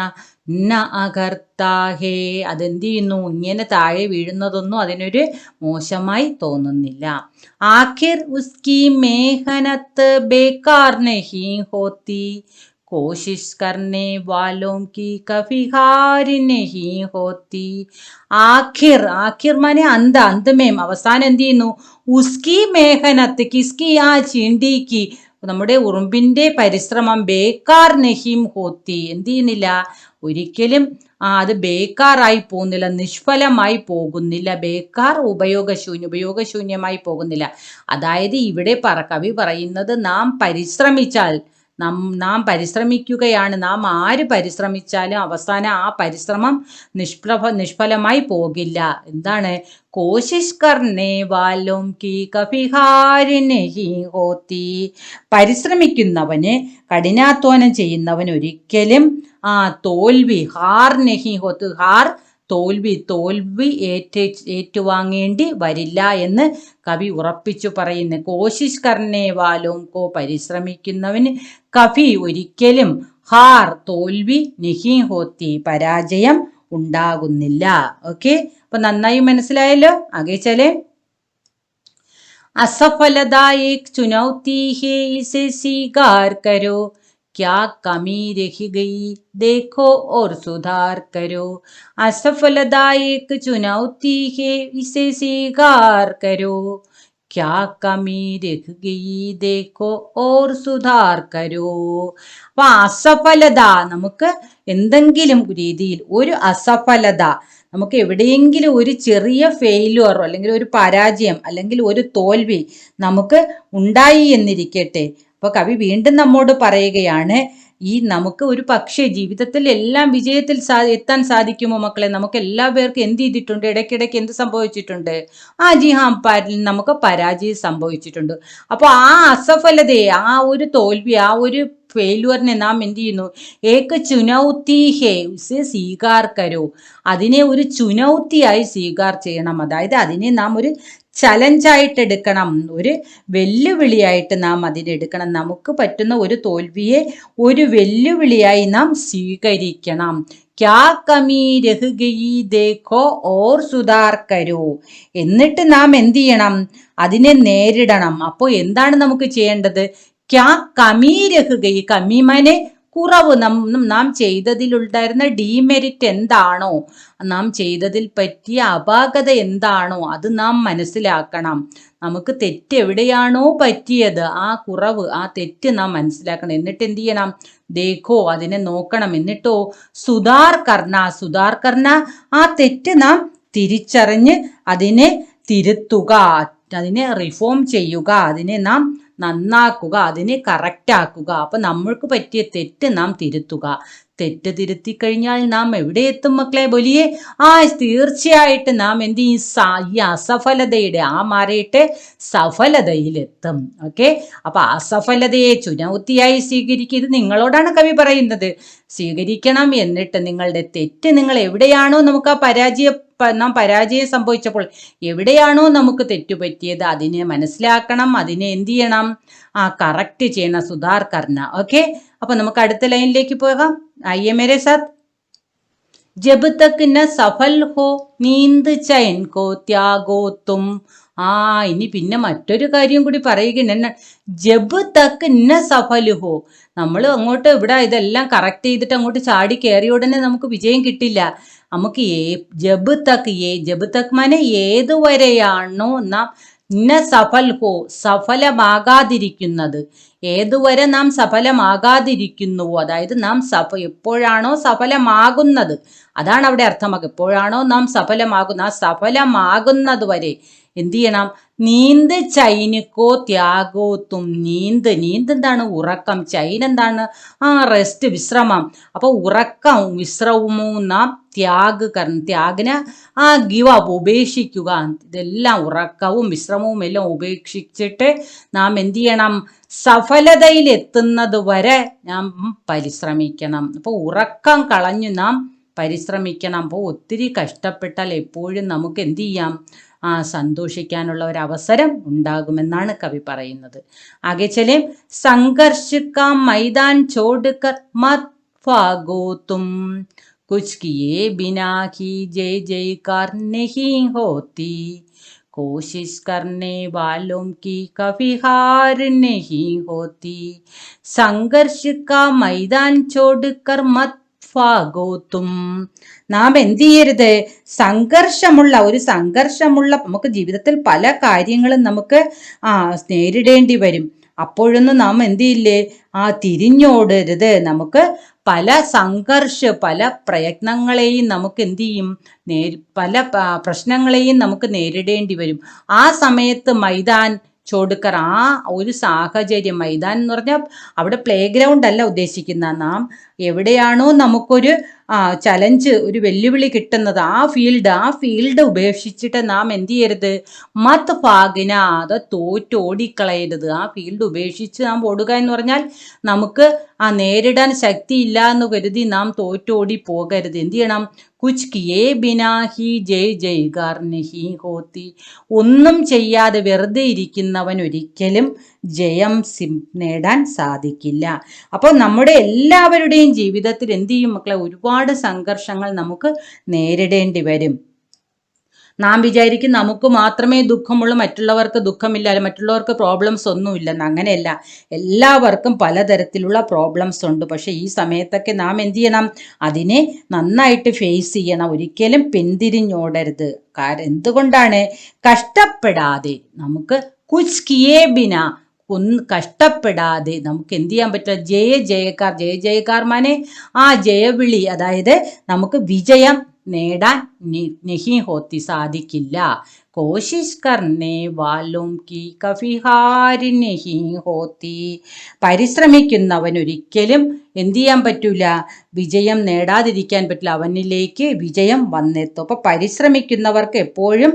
ന അകർത്താഹേ. അതെന്ത് ചെയ്യുന്നു? ഇങ്ങനെ താഴെ വീഴുന്നതൊന്നും അതിനൊരു മോശമായി തോന്നുന്നില്ല. ആഖിർ ഉസ്കി മേഹനത്ത് ബേക്കാർ നഹീ ഹോത്തി കോശിഷ് കർനെ വാലോം കി കഭി ഹാർ നഹീ ഹോത്തി. ആഖിർ മാനെ അന്തമേം, അവസാനം എന്ത് ചെയ്യുന്നു? ഉസ്കി മേഹനത്ത്, കിസ്കി ചീണ്ടിക്ക്, നമ്മുടെ ഉറുമ്പിന്റെ പരിശ്രമം ബേക്കാർ നഹീം ഹോത്തി, എന്ത് ചെയ്യുന്നില്ല? ഒരിക്കലും അത് ബേക്കാറായി പോകുന്നില്ല, നിഷ്ഫലമായി പോകുന്നില്ല. ബേക്കാർ ഉപയോഗശൂന്യമായി പോകുന്നില്ല. അതായത് ഇവിടെ കവി പറയുന്നത് നാം പരിശ്രമിച്ചാൽ നാം പരിശ്രമിക്കുകയാണ്. നാം ആര് പരിശ്രമിച്ചാലും അവസാനം ആ പരിശ്രമം നിഷ്ഫലമായി പോകില്ല. എന്താണ്? കോശിഷ് കർണേ വാലോം കി കഭി ഹാർ നഹീ ഹോത്തി. പരിശ്രമിക്കുന്നവന്, കഠിനാധ്വാനം ചെയ്യുന്നവൻ ഒരിക്കലും തോൽവി, ഹാർ നഹീ ഹോത്ത്, ഹാർ തോൽവി ഏറ്റുവാങ്ങേണ്ടി വരില്ല എന്ന് കവി ഉറപ്പിച്ചു പറയുന്നു. കോശിഷ് കർണേ വാലോം കോ, പരിശ്രമിക്കുന്നവന്, കവി ഒരിക്കലും, ഹാർ തോൽവി, നഹീ ഹോത്തി പരാജയം ഉണ്ടാകുന്നില്ല. ഓക്കെ, അപ്പൊ നന്നായി മനസ്സിലായല്ലോ. ആകെ ചലേ. असफलता एक चुनौती है, इसे स्वीकार करो, क्या कमी रह गई देखो और सुधार करो. असफलता एक चुनौती है, इसे स्वीकार करो, क्या कमी रह गई देखो और सुधार करो. അപ്പൊ അസഫലത, നമുക്ക് എന്തെങ്കിലും രീതിയിൽ ഒരു അസഫലത, നമുക്ക് എവിടെയെങ്കിലും ഒരു ചെറിയ ഫെയിലുവർ അല്ലെങ്കിൽ ഒരു പരാജയം അല്ലെങ്കിൽ ഒരു തോൽവി നമുക്ക് ഉണ്ടായി എന്നിരിക്കട്ടെ. അപ്പൊ കവി വീണ്ടും നമ്മോട് പറയുകയാണ്, നമുക്ക് ഒരു പക്ഷേ ജീവിതത്തിൽ എല്ലാം വിജയത്തിൽ എത്താൻ സാധിക്കുമോ മക്കളെ? നമുക്ക് എല്ലാ പേർക്കും എന്ത് ചെയ്തിട്ടുണ്ട്? ഇടയ്ക്കിടയ്ക്ക് എന്ത് സംഭവിച്ചിട്ടുണ്ട്? നമുക്ക് പരാജയം സംഭവിച്ചിട്ടുണ്ട്. അപ്പോൾ ആ അസഫലതയെ, ആ ഒരു തോൽവി, ആ ഒരു ഫെയിലുവറിനെ നാം എന്ത് ചെയ്യുന്നു? ഏക ചുനൗത്തി ഹേ ഉസേ സ്വീകാർ കരോ, അതിനെ ഒരു ചുനൗത്തിയായി സ്വീകാർ ചെയ്യണം. അതായത് അതിനെ നാം ഒരു ചലഞ്ചായിട്ട് എടുക്കണം, ഒരു വെല്ലുവിളിയായിട്ട് നാം അതിനെടുക്കണം. നമുക്ക് പറ്റുന്ന ഒരു തോൽവിയെ ഒരു വെല്ലുവിളിയായി നാം സ്വീകരിക്കണം. ക്യാ കമി രഹ് ഗയി ദേഖോ ഓർ സുധാർ കരോ, എന്നിട്ട് നാം എന്ത് ചെയ്യണം? അതിനെ നേരിടണം. അപ്പോൾ എന്താണ് നമുക്ക് ചെയ്യേണ്ടത്? ക്യാ കമി രഹ് ഗയി, കമിമാനെ കുറവ്, നാം ചെയ്തതിലുണ്ടായിരുന്ന ഡീമെരിറ്റ് എന്താണോ, നാം ചെയ്തതിൽ പറ്റിയ അപാകത എന്താണോ അത് നാം മനസ്സിലാക്കണം. നമുക്ക് തെറ്റ് എവിടെയാണോ പറ്റിയത്, ആ കുറവ്, ആ തെറ്റ് നാം മനസ്സിലാക്കണം. എന്നിട്ട് എന്ത് ചെയ്യണം? ദേഖോ, അതിനെ നോക്കണം. എന്നിട്ടോ സുധാർ കർണ, ആ തെറ്റ് നാം തിരിച്ചറിഞ്ഞ് അതിനെ തിരുത്തുക, അതിനെ റിഫോം ചെയ്യുക, അതിനെ നാം നന്നാക്കുക, അതിനെ കറക്റ്റാക്കുക. അപ്പൊ നമ്മൾക്ക് പറ്റിയ തെറ്റ് നാം തിരുത്തുക. തെറ്റ് തിരുത്തി കഴിഞ്ഞാൽ നാം എവിടെ എത്തും മക്കളെ? ബോലിയെ. തീർച്ചയായിട്ടും നാം എന്ത് ചെയ്യും? ഈ അസഫലതയുടെ മാറിയിട്ട് സഫലതയിലെത്തും. ഓക്കെ, അപ്പൊ അസഫലതയെ ചുനൗത്തിയായി സ്വീകരിക്കുക. ഇത് നിങ്ങളോടാണ് കവി പറയുന്നത്. സ്വീകരിക്കണം. എന്നിട്ട് നിങ്ങളുടെ തെറ്റ്, നിങ്ങൾ എവിടെയാണോ നമുക്ക് നാം പരാജയം സംഭവിച്ചപ്പോൾ എവിടെയാണോ നമുക്ക് തെറ്റുപറ്റിയത് അതിനെ മനസ്സിലാക്കണം, അതിനെ എന്ത് ചെയ്യണം? കറക്റ്റ് ചെയ്യണം, സുധാർ കർണ. ഓക്കെ, അപ്പൊ നമുക്ക് അടുത്ത ലൈനിലേക്ക് പോകാം. ആയിയെ മേരെ സാത്ത്. ജബ് തക് ന സഫൽ ഹോ നീന്ത് ചൈൻ കോ ത്യാഗോ തും. ഇനി പിന്നെ മറ്റൊരു കാര്യം കൂടി പറയുകയാണ്. ജബ് തക് ന സഫൽ ഹോ, നമ്മൾ അങ്ങോട്ട് ഇവിടെ ഇതെല്ലാം കറക്റ്റ് ചെയ്തിട്ട് അങ്ങോട്ട് ചാടി കയറിയ ഉടനെ നമുക്ക് വിജയം കിട്ടില്ല. നമുക്ക് ജബ് തക് മാനെ ഏതുവരെയാണോ നാം സഫൽ ഹോ, സഫലമാകാതിരിക്കുന്നത്, ഏതുവരെ നാം സഫലമാകാതിരിക്കുന്നുവോ, അതായത് നാം എപ്പോഴാണോ സഫലമാകുന്നത്, അതാണ് അവിടെ അർത്ഥമാക്കുക. എപ്പോഴാണോ നാം സഫലമാകുന്നത്, ആ സഫലമാകുന്നത് വരെ എന്ത് ചെയ്യണം? നീന്ത് ചൈനിക്കോ ത്യാഗോ തും. നീന്ത് എന്താണ്? ഉറക്കം. ചൈൻ എന്താണ്? റെസ്റ്റ്, വിശ്രമം. അപ്പൊ ഉറക്കം, വിശ്രമവും നാം ത്യാഗിന ഗിവ് അപ്പ്, ഉപേക്ഷിക്കുക. ഇതെല്ലാം ഉറക്കവും വിശ്രമവും എല്ലാം ഉപേക്ഷിച്ചിട്ട് നാം എന്ത് ചെയ്യണം? സഫലതയിൽ എത്തുന്നത് വരെ നാം പരിശ്രമിക്കണം. അപ്പോൾ ഉറക്കം കളഞ്ഞു നാം പരിശ്രമിക്കണം. അപ്പോൾ ഒത്തിരി കഷ്ടപ്പെട്ടാൽ എപ്പോഴും നമുക്ക് എന്ത് ചെയ്യാം? സന്തോഷിക്കാനുള്ള ഒരു അവസരം ഉണ്ടാകുമെന്നാണ് കവി പറയുന്നത്. ആകെ ചലേ. സംഘർഷ് കാ മൈദാൻ ചോട് കർ മത് ഭാഗോ തും, കുച്ച് കിയേ ബിനാ ഹി ജയ് ജയ്കാർ നഹീ ഹോത്തി, കോശിശ് കർനെ വാലോം കി കഭി ഹാർ നഹീ ഹോത്തി. സംഘർഷ് കാ മൈദാൻ ചോട് കർ മത് ഭാഗോ തും. നാം എന്ത് ചെയ്യരുത്? സംഘർഷമുള്ള നമുക്ക് ജീവിതത്തിൽ പല കാര്യങ്ങളും നമുക്ക് നേരിടേണ്ടി വരും. അപ്പോഴൊന്നും നാം എന്ത് ചെയ്യില്ലേ? തിരിഞ്ഞോടരുത്. നമുക്ക് പല പല പ്രയത്നങ്ങളെയും നമുക്ക് എന്ത് ചെയ്യും? പല പ്രശ്നങ്ങളെയും നമുക്ക് നേരിടേണ്ടി വരും. ആ സമയത്ത് മൈതാൻ ചോടുക്കർ ആ ഒരു സാഹചര്യം, മൈതാനം എന്ന് പറഞ്ഞാൽ അവിടെ പ്ലേ ഗ്രൗണ്ട് അല്ല ഉദ്ദേശിക്കുന്ന, നാം എവിടെയാണോ നമുക്കൊരു ചലഞ്ച്, ഒരു വെല്ലുവിളി കിട്ടുന്നത്, ആ ഫീൽഡ് ഉപേക്ഷിച്ചിട്ട് നാം എന്ത് ചെയ്യരുത്, മത് ഭാഗിന, അത് തോറ്റോടിക്കളയരുത്. ആ ഫീൽഡ് ഉപേക്ഷിച്ച് നാം ഓടുക എന്ന് പറഞ്ഞാൽ നമുക്ക് നേരിടാൻ ശക്തിയില്ല എന്ന് കരുതി നാം തോറ്റോടി പോകരുത്. എന്ത് ചെയ്യണം, കുച്ച് കിയേ ബിനാ ഹി ജയ് ജയ്കാർ നഹി ഹോത്തി. ഒന്നും ചെയ്യാതെ വെറുതെ ഇരിക്കുന്നവൻ ഒരിക്കലും ജയം നേടാൻ സാധിക്കില്ല. അപ്പോൾ നമ്മുടെ എല്ലാവരുടെയും ജീവിതത്തിൽ എന്ത് ചെയ്യും മക്കളെ, ഒരുപാട് സംഘർഷങ്ങൾ നമുക്ക് നേരിടേണ്ടി വരും. നാം വിചാരിക്കും നമുക്ക് മാത്രമേ ദുഃഖമുള്ളൂ, മറ്റുള്ളവർക്ക് ദുഃഖമില്ല, മറ്റുള്ളവർക്ക് പ്രോബ്ലംസ് ഒന്നുമില്ലെന്ന്. അങ്ങനെയല്ല, എല്ലാവർക്കും പലതരത്തിലുള്ള പ്രോബ്ലംസ് ഉണ്ട്. പക്ഷെ ഈ സമയത്തൊക്കെ നാം എന്ത് ചെയ്യണം, അതിനെ നന്നായിട്ട് ഫേസ് ചെയ്യണം. ഒരിക്കലും പിന്തിരിഞ്ഞോടരുത്. കാരണം എന്തുകൊണ്ടാണ്, കഷ്ടപ്പെടാതെ നമുക്ക് കുച്ച് കിയേ ബിന, കഷ്ടപ്പെടാതെ നമുക്ക് എന്ത് ചെയ്യാൻ പറ്റില്ല, ജയജയക്കാർ മാനെ ആ ജയവിളി, അതായത് നമുക്ക് വിജയം നേടാൻ നഹി ഹോത്തി, സാധിക്കില്ല. കോശിഷ് കർണേ വാലോം കി കഭി ഹാർ നഹി ഹോത്തി. പരിശ്രമിക്കുന്നവൻ ഒരിക്കലും എന്ത് ചെയ്യാൻ പറ്റൂല, വിജയം നേടാതിരിക്കാൻ പറ്റില്ല. അവനിലേക്ക് വിജയം വന്നെത്തും. അപ്പൊ പരിശ്രമിക്കുന്നവർക്ക് എപ്പോഴും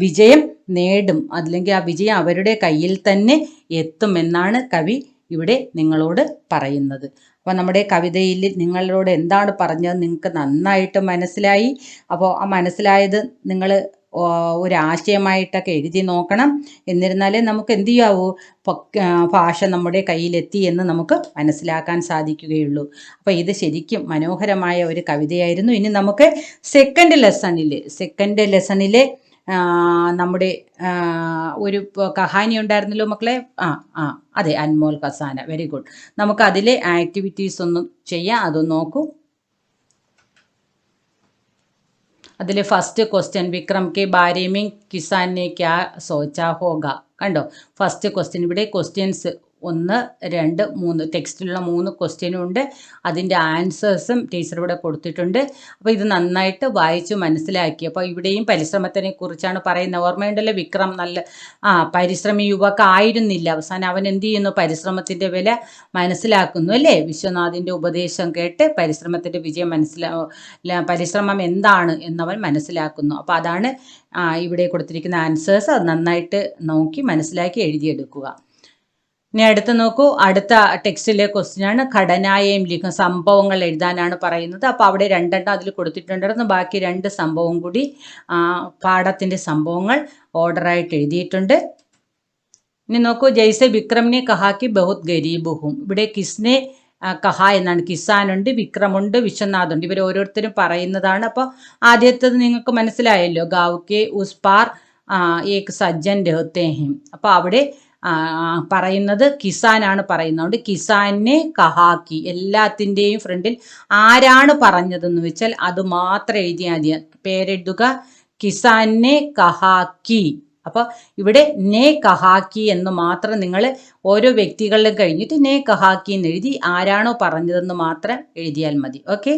വിജയം നേടും, അല്ലെങ്കിൽ ആ വിജയം അവരുടെ കയ്യിൽ തന്നെ എത്തുമെന്നാണ് കവി ഇവിടെ നിങ്ങളോട് പറയുന്നത്. അപ്പോൾ നമ്മുടെ കവിതയിൽ നിങ്ങളോട് എന്താണ് പറഞ്ഞത് നിങ്ങൾക്ക് നന്നായിട്ട് മനസ്സിലായി. അപ്പോൾ ആ മനസ്സിലായത് നിങ്ങൾ ഒരാശയമായിട്ടൊക്കെ എഴുതി നോക്കണം. എന്നിരുന്നാലേ നമുക്ക് എന്ത് ചെയ്യാവൂ, ഭാഷ നമ്മുടെ കയ്യിലെത്തി എന്ന് നമുക്ക് മനസ്സിലാക്കാൻ സാധിക്കുകയുള്ളൂ. അപ്പോൾ ഇത് ശരിക്കും മനോഹരമായ ഒരു കവിതയായിരുന്നു. ഇനി നമുക്ക് സെക്കൻഡ് ലെസണിലെ നമ്മുടെ ഒരു കഹാനി ഉണ്ടായിരുന്നല്ലോ മക്കളെ, അതെ, അൻമോൾ ഖസാന. Very good. നമുക്ക് അതിലെ ആക്ടിവിറ്റീസ് ഒന്നും ചെയ്യാം, അതൊന്ന് നോക്കൂ. അതിൽ first question, Vikram K Bare may Kisan നെ ക്യാ സോച്ചാ ഹോഗ. കണ്ടോ, ഫസ്റ്റ് ക്വസ്റ്റ്യൻ. ഇവിടെ ക്വസ്റ്റ്യൻസ് 1, 2, 3 ടെക്സ്റ്റിലുള്ള 3 ക്വസ്റ്റ്യനും ഉണ്ട്. അതിൻ്റെ ആൻസേഴ്സും ടീച്ചർ ഇവിടെ കൊടുത്തിട്ടുണ്ട്. അപ്പോൾ ഇത് നന്നായിട്ട് വായിച്ച് മനസ്സിലാക്കി. അപ്പോൾ ഇവിടെയും പരിശ്രമത്തിനെ കുറിച്ചാണ് പറയുന്നത്. ഓർമ്മയുണ്ടല്ലോ, വിക്രം നല്ല പരിശ്രമി യുവക്കായിരുന്നില്ല. അവസാനം അവൻ എന്ത് ചെയ്യുന്നു, പരിശ്രമത്തിൻ്റെ വില മനസ്സിലാക്കുന്നു അല്ലേ. വിശ്വനാഥിൻ്റെ ഉപദേശം കേട്ട് പരിശ്രമത്തിൻ്റെ വിജയം പരിശ്രമം എന്താണ് എന്നവൻ മനസ്സിലാക്കുന്നു. അപ്പോൾ അതാണ് ഇവിടെ കൊടുത്തിരിക്കുന്ന ആൻസേഴ്സ്. അത് നന്നായിട്ട് നോക്കി മനസ്സിലാക്കി എഴുതിയെടുക്കുക. ഇനി അടുത്ത് നോക്കൂ, അടുത്ത ടെക്സ്റ്റിലെ ക്വസ്റ്റ്യൻ ആണ് ഘടനായം ലിഖ, സംഭവങ്ങൾ എഴുതാനാണ് പറയുന്നത്. അപ്പോൾ അവിടെ 2 അതിൽ കൊടുത്തിട്ടുണ്ടായിരുന്നു. ബാക്കി 2 സംഭവം കൂടി പാഠത്തിൻ്റെ സംഭവങ്ങൾ ഓർഡറായിട്ട് എഴുതിയിട്ടുണ്ട്. ഇനി നോക്കൂ, ജയ്സെ വിക്രമിനെ കഹാക്കി ബഹുത് ഗരീബ് ഹും. ഇവിടെ കിസ്നെ കഹ എന്നാണ്. കിസാനുണ്ട്, വിക്രമുണ്ട്, വിശ്വനാഥുണ്ട്. ഇവർ ഓരോരുത്തരും പറയുന്നതാണ്. അപ്പോൾ ആദ്യത്തേത് നിങ്ങൾക്ക് മനസ്സിലായല്ലോ, ഗാവ് കെ ഉസ് പാർ ഏക് സജ്ജൻ രഹത്തെ ഹെം. അപ്പോൾ അവിടെ പറയുന്നത് കിസാനാണ് പറയുന്നത്. കിസാനെ കഹാക്കി, എല്ലാത്തിൻ്റെയും ഫ്രണ്ടിൽ ആരാണ് പറഞ്ഞതെന്ന് വെച്ചാൽ അത് മാത്രം എഴുതിയാൽ മതി. പേരെഴുതുക, കിസാനെ കഹാക്കി. അപ്പോൾ ഇവിടെ നേ കഹാക്കി എന്ന് മാത്രം നിങ്ങൾ ഓരോ വ്യക്തികളിലും കഴിഞ്ഞിട്ട് നേ കഹാക്കി എന്ന് എഴുതി ആരാണോ പറഞ്ഞതെന്ന് മാത്രം എഴുതിയാൽ മതി. ഓക്കെ.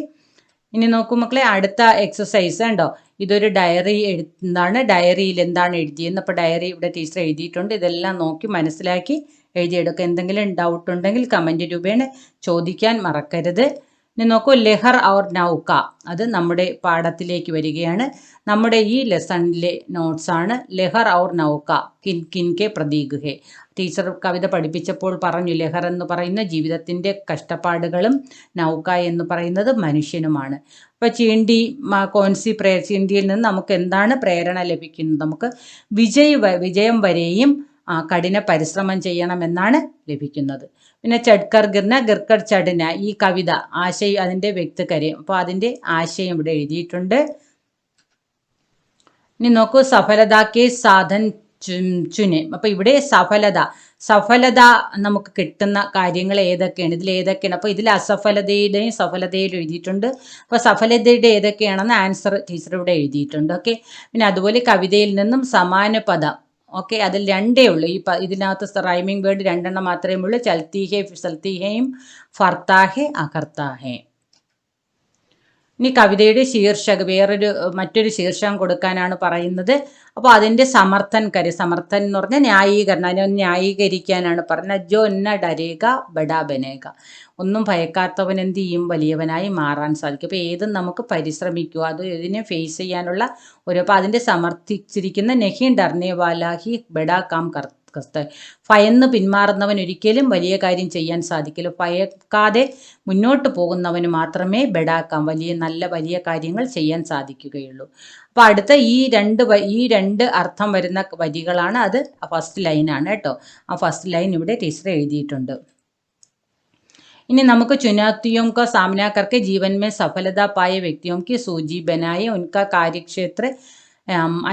ഇനി നോക്കൂ മക്കളെ, അടുത്ത എക്സസൈസ് ഉണ്ടോ, ഇതൊരു ഡയറി എന്താണ്, ഡയറിയിൽ എന്താണ് എഴുതിയെന്ന്. അപ്പോൾ ഡയറി ഇവിടെ ടീച്ചർ എഴുതിയിട്ടുണ്ട്. ഇതെല്ലാം നോക്കി മനസ്സിലാക്കി എഴുതിയെടുക്കുക. എന്തെങ്കിലും ഡൗട്ട് ഉണ്ടെങ്കിൽ കമൻറ്റ് രൂപേണ ചോദിക്കാൻ മറക്കരുത്. ഇനി നോക്കൂ, ലെഹർ ഔർ നൗക, അത് നമ്മുടെ പാഠത്തിലേക്ക് വരികയാണ്. നമ്മുടെ ഈ ലെസണിലെ നോട്ട്സാണ് ലെഹർ ഔർ നൗക കിൻ കിൻ കെ പ്രതീക് ഹെ. ടീച്ചർ കവിത പഠിപ്പിച്ചപ്പോൾ പറഞ്ഞു, ലെഹർ എന്ന് പറയുന്ന ജീവിതത്തിൻ്റെ കഷ്ടപ്പാടുകളും നൗക എന്ന് പറയുന്നത് മനുഷ്യനുമാണ്. അപ്പോൾ ചീണ്ടിയിൽ നിന്ന് നമുക്ക് എന്താണ് പ്രേരണ ലഭിക്കുന്നത്, നമുക്ക് വിജയം വരെയും കഠിന പരിശ്രമം ചെയ്യണമെന്നാണ് ലഭിക്കുന്നത്. പിന്നെ ചഡ്കർ ഗിർന ഗിർക്കർ ചടന, ഈ കവിത ആശയം അതിൻ്റെ വ്യക്തകര്യം. അപ്പോൾ അതിൻ്റെ ആശയം ഇവിടെ എഴുതിയിട്ടുണ്ട്. ഇനി നോക്കൂ, സഫലതാക്കെ സാധൻ ചുനെ. അപ്പോൾ ഇവിടെ സഫലത നമുക്ക് കിട്ടുന്ന കാര്യങ്ങൾ ഏതൊക്കെയാണ്, ഇതിൽ ഏതൊക്കെയാണ്. അപ്പോൾ ഇതിൽ അസഫലതയുടെയും സഫലതയിലും എഴുതിയിട്ടുണ്ട്. അപ്പോൾ സഫലതയുടെ ഏതൊക്കെയാണെന്ന് ആൻസർ ടീച്ചർ ഇവിടെ എഴുതിയിട്ടുണ്ട്. ഓക്കെ. പിന്നെ അതുപോലെ കവിതയിൽ നിന്നും സമാന പദം, ഓക്കെ, അതിൽ 2 ഉള്ളൂ. ഇതിനകത്ത് റൈമിംഗ് വേർഡ് 2 മാത്രമേ ഉള്ളൂ. ചൽത്തി ഹേ, സൽത്തി ഹേയും, ഫർത്താ ഹേ, അകർത്താ ഹേ. ഇനി കവിതയുടെ ശീർഷകം മറ്റൊരു ശീർഷകം കൊടുക്കാനാണ് പറയുന്നത്. അപ്പോൾ അതിൻ്റെ സമർത്ഥൻ എന്ന് പറഞ്ഞാൽ ന്യായീകരണം, അതിനെ ന്യായീകരിക്കാനാണ് പറഞ്ഞത്. ജോ ന ഡരേക ബഡാ ബനേക, ഒന്നും ഭയക്കാത്തവൻ എന്ത് ചെയ്യും, വലിയവനായി മാറാൻ സാധിക്കും. അപ്പോൾ ഏതും നമുക്ക് പരിശ്രമിക്കുക, അത് ഇതിനെ ഫേസ് ചെയ്യാനുള്ള അപ്പോൾ അതിൻ്റെ സമർത്ഥിച്ചിരിക്കുന്ന നെഹി ഡർനെ വാല ഹി ബഡാ കാം കസ്ത, ഭയന്ന് പിന്മാറുന്നവൻ ഒരിക്കലും വലിയ കാര്യം ചെയ്യാൻ സാധിക്കില്ല. ഭയക്കാതെ മുന്നോട്ട് പോകുന്നവന് മാത്രമേ ബഡാക്കാം, വലിയ കാര്യങ്ങൾ ചെയ്യാൻ സാധിക്കുകയുള്ളൂ. അപ്പോൾ അടുത്ത ഈ രണ്ട് അർത്ഥം വരുന്ന വരികളാണ്, അത് ഫസ്റ്റ് ലൈനാണ് കേട്ടോ. ആ ഫസ്റ്റ് ലൈൻ ഇവിടെ ടീച്ചർ എഴുതിയിട്ടുണ്ട്. इन्हें नमुक चुनौतियों का सामना करके जीवन में सफलता पाए व्यक्तियों की सूची बनाए उनका कार्यक्षेत्र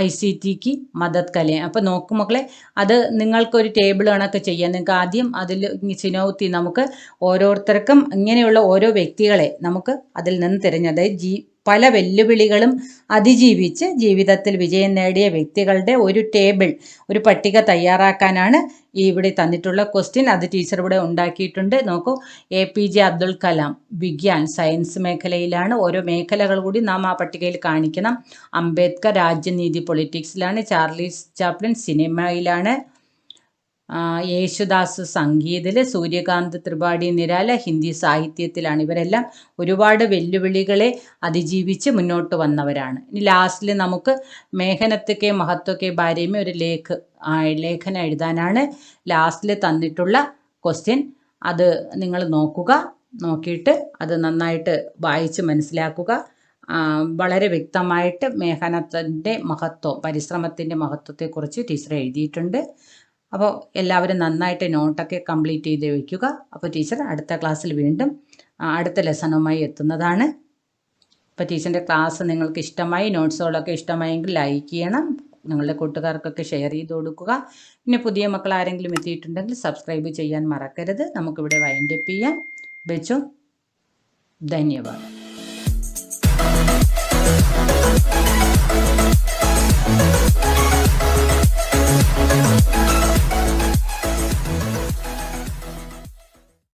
ICT മദത് കലേ. അപ്പോൾ നോക്കും മക്കളെ, അത് നിങ്ങൾക്കൊരു ടേബിൾ കണക്ക് ചെയ്യാം. നിങ്ങൾക്ക് ആദ്യം അതിൽ ചുനൗത്തി, നമുക്ക് ഓരോരുത്തർക്കും ഇങ്ങനെയുള്ള ഓരോ വ്യക്തികളെ നമുക്ക് അതിൽ നിന്ന് അതായത് പല വെല്ലുവിളികളും അതിജീവിച്ച് ജീവിതത്തിൽ വിജയം നേടിയ വ്യക്തികളുടെ ഒരു ടേബിൾ, ഒരു പട്ടിക തയ്യാറാക്കാനാണ് ഇവിടെ തന്നിട്ടുള്ള ക്വസ്റ്റ്യൻ. അത് ടീച്ചർ ഇവിടെ ഉണ്ടാക്കിയിട്ടുണ്ട്. നോക്കൂ, APJ അബ്ദുൽ കലാം വിജ്ഞാൻ സയൻസ് മേഖലയിലാണ്. ഓരോ മേഖലകൾ കൂടി നാം ആ പട്ടികയിൽ കാണിക്കണം. അംബേദ്കർ രാജ്യനീതി പൊളിറ്റിക്സിലാണ്. ചാർലീസ് ചാപ്ലിൻ സിനിമയിലാണ്. യേശുദാസ് സംഗീതത്തിൽ, സൂര്യകാന്ത് ത്രിപാഠി നിരാല ഹിന്ദി സാഹിത്യത്തിലാണ്. ഇവരെല്ലാം ഒരുപാട് വെല്ലുവിളികളെ അതിജീവിച്ച് മുന്നോട്ട് വന്നവരാണ്. ഇനി ലാസ്റ്റിൽ നമുക്ക് മേഹനത്തൊക്കെ മഹത്വക്കെ ബാരേമേ ഒരു ലേഖനം എഴുതാനാണ് ലാസ്റ്റിൽ തന്നിട്ടുള്ള ക്വസ്റ്റ്യൻ. അത് നിങ്ങൾ നോക്കിയിട്ട് അത് നന്നായിട്ട് വായിച്ച് മനസ്സിലാക്കുക. വളരെ വ്യക്തമായിട്ട് മേഹനത്തിൻ്റെ മഹത്വം, പരിശ്രമത്തിൻ്റെ മഹത്വത്തെക്കുറിച്ച് ടീച്ചർ എഴുതിയിട്ടുണ്ട്. അപ്പോൾ എല്ലാവരും നന്നായിട്ട് നോട്ടൊക്കെ കംപ്ലീറ്റ് ചെയ്ത് വയ്ക്കുക. അപ്പോൾ ടീച്ചർ അടുത്ത ക്ലാസ്സിൽ വീണ്ടും അടുത്ത ലെസണുമായി എത്തുന്നതാണ്. അപ്പോൾ ടീച്ചറിൻ്റെ ക്ലാസ് നിങ്ങൾക്ക് ഇഷ്ടമായി, നോട്ട്സുകളൊക്കെ ഇഷ്ടമായെങ്കിൽ ലൈക്ക് ചെയ്യണം, നിങ്ങളുടെ കൂട്ടുകാർക്കൊക്കെ ഷെയർ ചെയ്ത് കൊടുക്കുക. പിന്നെ പുതിയ മക്കൾ ആരെങ്കിലും എത്തിയിട്ടുണ്ടെങ്കിൽ സബ്സ്ക്രൈബ് ചെയ്യാൻ മറക്കരുത്. നമുക്കിവിടെ വൈൻഡപ്പ് ചെയ്യാം. ബെച്ചോ, ധന്യവാദം.